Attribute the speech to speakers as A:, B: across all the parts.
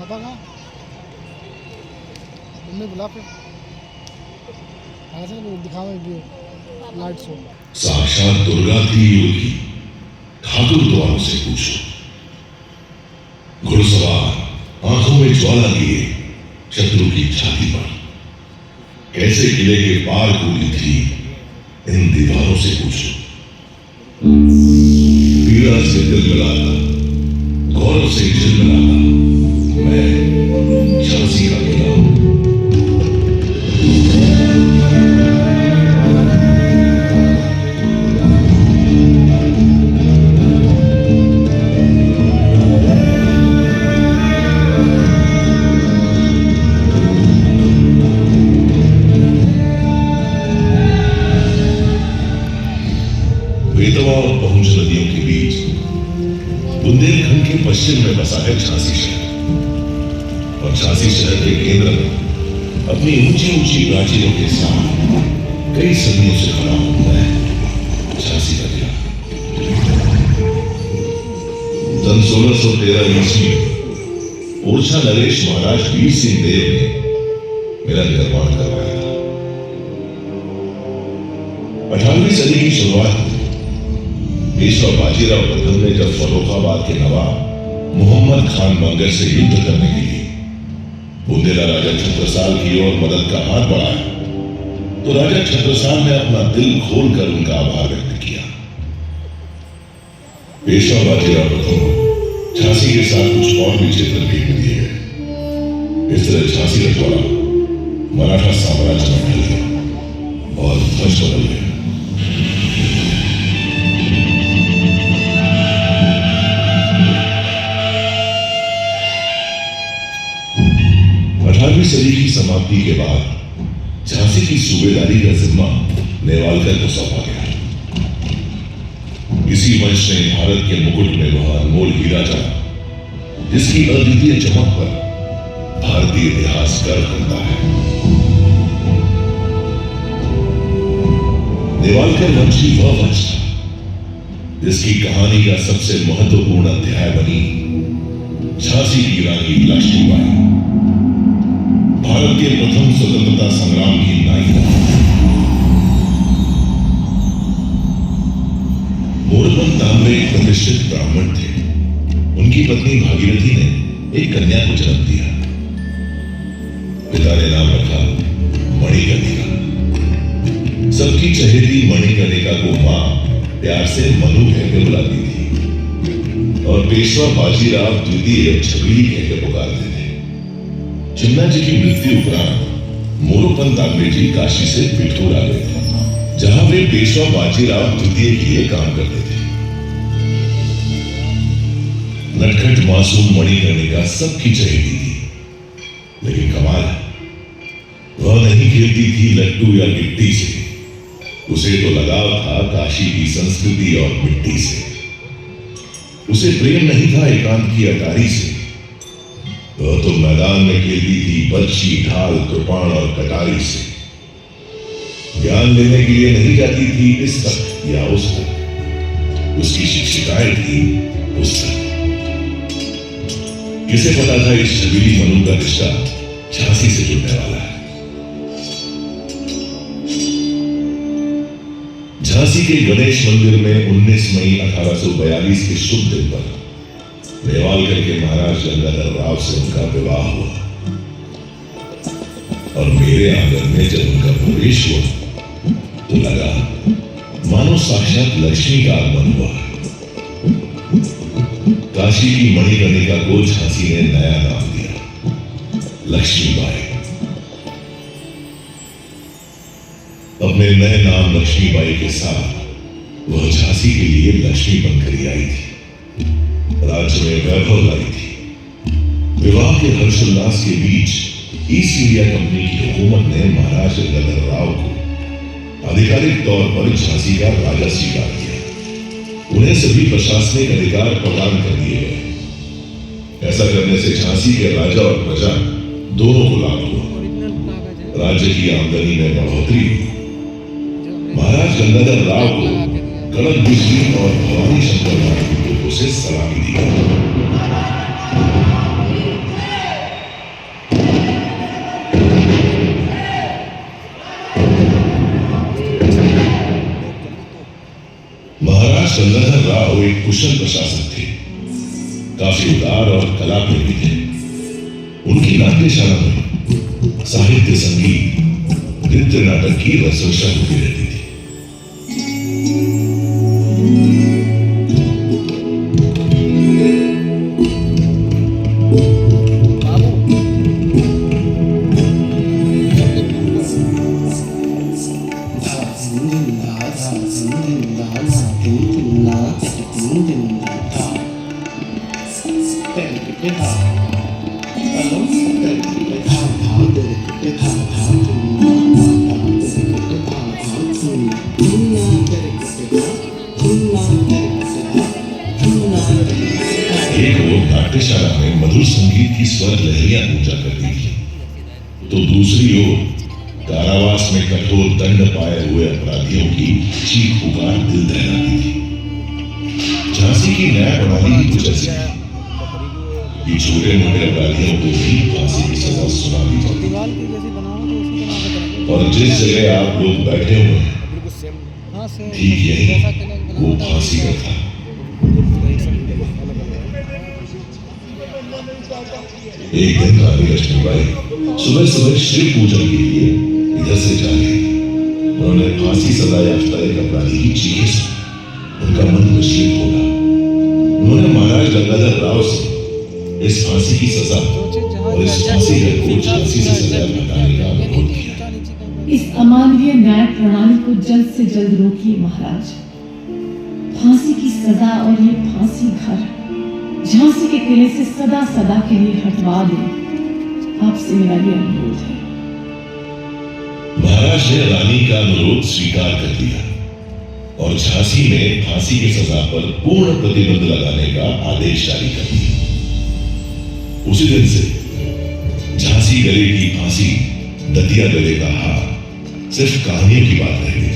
A: पापा कहाँ? मम्मी बुला पे ऐसे दिखावे लाइट शो।
B: साक्षात दुर्गा थी योगी, ठाकुर द्वारों से पूछो। घुड़सवार आंखों में ज्वाला लिए शत्रु की छाती पर कैसे किले के पार कूदी थी, इन दीवारों से पूछो। पीड़ा से दिल मिलाता, गौरव से झिलमिलाता मैं झांसी का किला हूं। बेतवा और पहुंच नदियों के बीच बुंदेलखंड के पश्चिम में बसा है झांसी शहर, और झांसी शहर के केंद्र में अपनी ऊंची ऊंची प्राचीरों के साथ कई सदियों से खड़ा हुआ है झांसी का किला। सन 1613 ईस्वी में ओरछा नरेश महाराज वीर सिंह देव ने मेरा निर्माण करवाया था। 18वीं सदी की शुरुआत में पेशवा बाजीराव प्रथम ने जब फर्रुखाबाद के नवाब मोहम्मद खान बंगर से युद्ध करने के लिए बुंदेला राजा छत्रसाल की ओर मदद का हाथ बढ़ाया, तो राजा छत्रसाल ने अपना दिल खोलकर उनका आभार व्यक्त किया। पेशवा बाजीराव प्रथम को झांसी के साथ कुछ और भी क्षेत्र भेंट में दिए गए। इस तरह झांसी रजवाड़ा मराठा साम्राज्य में ढल गया और ध्वज बदल गया। 18वीं सदी की समाप्ति के बाद झांसी की सूबेदारी का जिम्मा नेवालकर को सौंपा गया। इसी वंश ने भारत के मुकुट में वह अनमोल हीरा जाना जिसकी अद्वितीय चमक पर भारतीय इतिहास गर्व करता है। नेवालकर वंश ही वह वंश था जिसकी कहानी का सबसे महत्वपूर्ण अध्याय बनी झांसी की रानी लक्ष्मीबाई, भारत के प्रथम स्वतंत्रता संग्राम की नायिका। मोरपंत तांबे एक प्रतिष्ठित ब्राह्मण थे। उनकी पत्नी भागीरथी ने एक कन्या को जन्म दिया। पिता ने नाम रखा मणिकर्णिका। सबकी चहेती मणिकर्णिका को मां प्यार से मनु कहकर बुलाती थी और पेशवा बाजीराव द्वितीय छबीली कहकर पुकारते थे। चिन्ना जी की मृत्यु उपरांत मोरोपंत तांबे जी काशी से पिठूर आ गए थे, जहां वे पेशवा बाजीराव द्वितीय के लिए काम करते थे। नटखट मासूम मणिकर्णिका सबकी चहेती थी, लेकिन कमाल है वह नहीं खेलती थी लट्टू या गिट्टी से। उसे तो लगाव था काशी की संस्कृति और मिट्टी से। उसे प्रेम नहीं था एकांत की अटारी से। वह तो मैदान में खेलती थी बर्छी, ढाल, कृपाण और कटारी से। ज्ञान लेने के लिए नहीं जाती थी इस तक या उस तक, उसकी शिक्षिकाएं थी उस तक। किसे पता था इस छबीली मनु का रिश्ता झांसी से जुड़ने वाला है। झांसी के गणेश मंदिर में 19 मई 1842 के शुभ दिन पर नेवालकर के महाराज गंगाधर राव से उनका विवाह हुआ, और मेरे आंगन में जब उनका प्रवेश हुआ तो लगा मानो साक्षात लक्ष्मी का आगमन हुआ। काशी की मणिकर्णिका को झांसी ने नया नाम दिया, लक्ष्मीबाई। अपने नए नाम लक्ष्मीबाई के साथ वह झांसी के लिए लक्ष्मी बनकर आई थी, राज्य में वैभव लाई थी। विवाह के हर्षोल्लास के बीच ईस्ट इंडिया कंपनी की हुकूमत ने महाराज गंगाधर राव को आधिकारिक तौर पर झांसी का राजा स्वीकार किया। उन्हें सभी प्रशासनिक अधिकार प्रदान कर दिए गए। ऐसा करने से झांसी के राजा और प्रजा दोनों को लाभ हुआ। राज्य की आमदनी में बढ़ोतरी हुई। महाराज गंगाधर राव को कड़क बिजली और भवानी शंकर महाराज से सलामी दी। महाराज गंगाधर राव एक कुशल प्रशासक थे, काफी उदार और कला प्रेमी थे। उनकी नाट्यशाला में साहित्य, संगीत, नृत्य, नाटक की रसोशा होती रहती थी। एक ओर नाट्यशाला में मधुर संगीत की स्वर लहरियां गूंजा करती थी, तो दूसरी ओर कारावास में कठोर दंड पाए हुए अपराधियों की चीख पुकार दिल दहलाती थी। झांसी की न्याय प्रणाली ही कुछ ऐसी थी कि छोटे मोटे अपराधियों को भी फांसी की सजा सुना दी जाती
A: दीवार की जैसी बनाओ तो उसी के नाम से
B: और जिस जगह आप लोग बैठे हुए हैं
A: हाँ से
B: ठीक यही वो फांसी का था। एक दिन रानी लक्ष्मीबाई सुबह सुबह शिव पूजन के लिए इधर से जा रही थी। उन्होंने फांसी सजा याफ्ता एक अपराधी की चीखें सुनी। उनका मन विचलित हो गया। उन्होंने महाराज गंगाधर राव से इस फांसी की सजा और इस फांसी को झांसी से सजा हटाने का अनुरोध किया।
C: इस अमानवीय न्याय प्रणाली को जल्द से जल्द रोकिए महाराज। फांसी की सजा और ये फांसी घर झांसी के किले से सदा सदा के लिए हटवा दें। आपसे मेरा ये अनुरोध है।
B: महाराज ने रानी का अनुरोध स्वीकार कर लिया और झांसी में फांसी की सजा पर पूर्ण प्रतिबंध लगाने का आदेश जारी कर दिया। उसी दिन से झांसी गले की फांसी, दतिया गले का हार सिर्फ कहानियों की बात रह गई।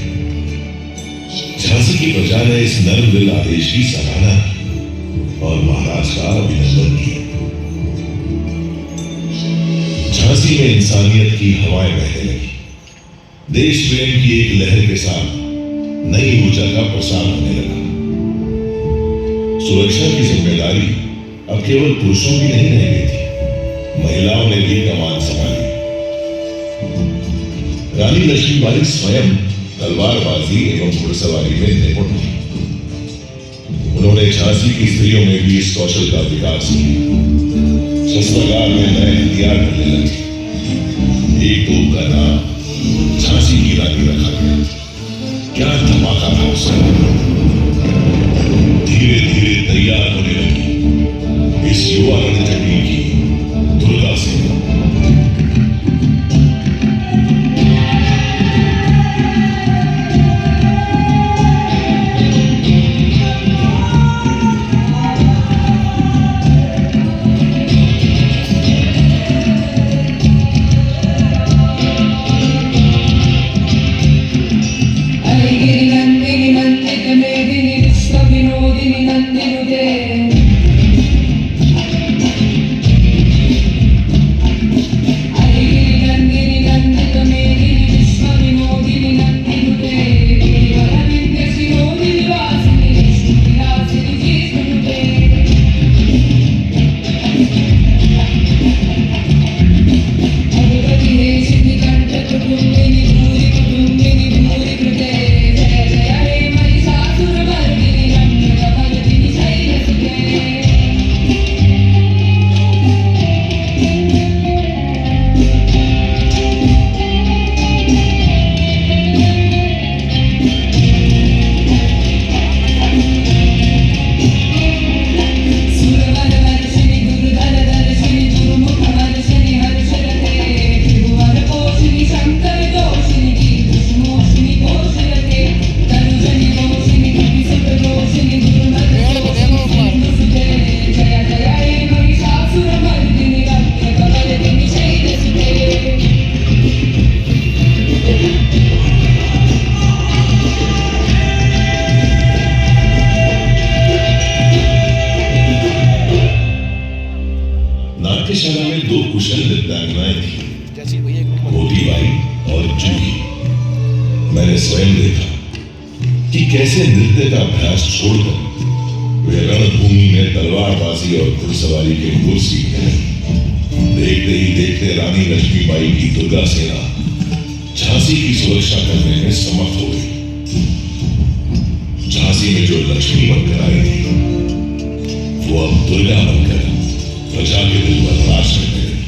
B: झांसी की प्रजा ने इस नर्म दिल आदेश की सराहना की और महाराज का अभिनंदन किया। झांसी में इंसानियत की हवाएं बहने लगी। देश प्रेम की एक लहर के साथ नई ऊर्जा का प्रसार होने लगा। सुरक्षा की जिम्मेदारी अब केवल पुरुषों की नहीं रह गई थी, महिलाओं ने भी कमान संभाली। रानी लक्ष्मीबाई स्वयं तलवारबाजी एवं घुड़सवारी में निपुण थी। उन्होंने झांसी की स्त्रियों में भी इस कौशल का विकास किया। शस्त्रागार में नए हथियार करने लगे। एक तोप का नाम झांसी की रानी रखा गया। क्या धमाका था उसका! धीरे धीरे तैयार होने लगी इस युवा रणचंडी की दुर्गा सेना। नाट्यशाला में दो कुशल नृत्यांगनाएं थी, मोतीबाई और जूही। मैंने स्वयं देखा कि कैसे नृत्य का अभ्यास छोड़कर वे रणभूमि में तलवारबाजी और घुड़सवारी के गुर सीख गए। देखते ही देखते रानी लक्ष्मीबाई की दुर्गा सेना झांसी की सुरक्षा करने में समर्थ हो गई। झांसी में जो लक्ष्मी बनकर आई थी वो अब दुर्गा बनकर प्रजा के दिल पर राज करने लगी।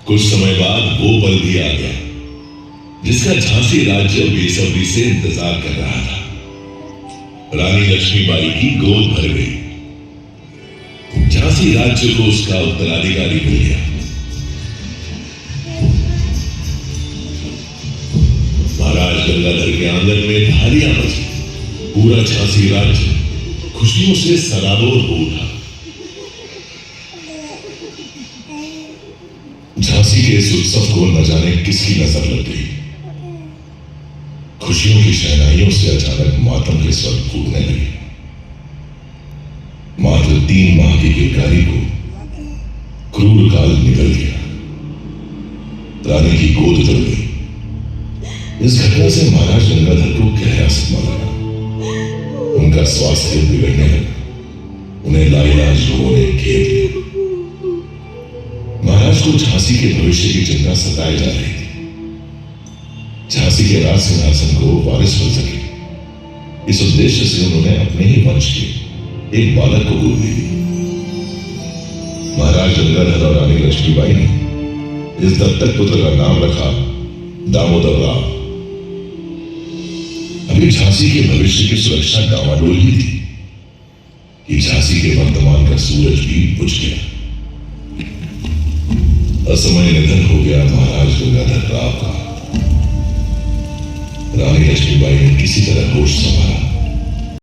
B: कुछ समय बाद वो पल भी आ गया जिसका झांसी राज्य बेसब्री से इंतजार कर रहा था। रानी लक्ष्मीबाई की गोद भर गई। झांसी राज्य को उसका उत्तराधिकारी मिल गया। महाराज गंगाधर के आंगन में थालियां बजी। पूरा झांसी राज्य खुशियों से सराबोर हो उठा। झांसी के इस उत्सव को न जाने किसकी नजर लग गई। खुशियों की शहनाइयों से अचानक मातम के स्वर फूटने लगे। मात्र 3 माह की किलकारी को क्रूर काल निकल गया। रानी की गोद उतर गई। इस घटना से महाराज गंगाधर को गहरा सदमा लगा। उनका स्वास्थ्य बिगड़ने लगा। उन्हें लाइलाज लोगों ने घेर लिया। महाराज को झांसी के भविष्य की चिंता सताए जा रही थी। झांसी के राज सिंहासन को वारिस बन सके, इस उद्देश्य से उन्होंने अपने ही वंश के एक बालक को गोद दी। महाराज गंगाधर और रानी लक्ष्मीबाई ने इस दत्तक पुत्र का नाम रखा दामोदर राव। अभी झांसी के भविष्य की सुरक्षा डामाडोल ही थी कि झांसी के वर्तमान का सूरज भी बुझ गया। असमय निधन हो गया महाराज गंगाधर राव का। रानी लक्ष्मीबाई ने किसी तरह होश संभाला।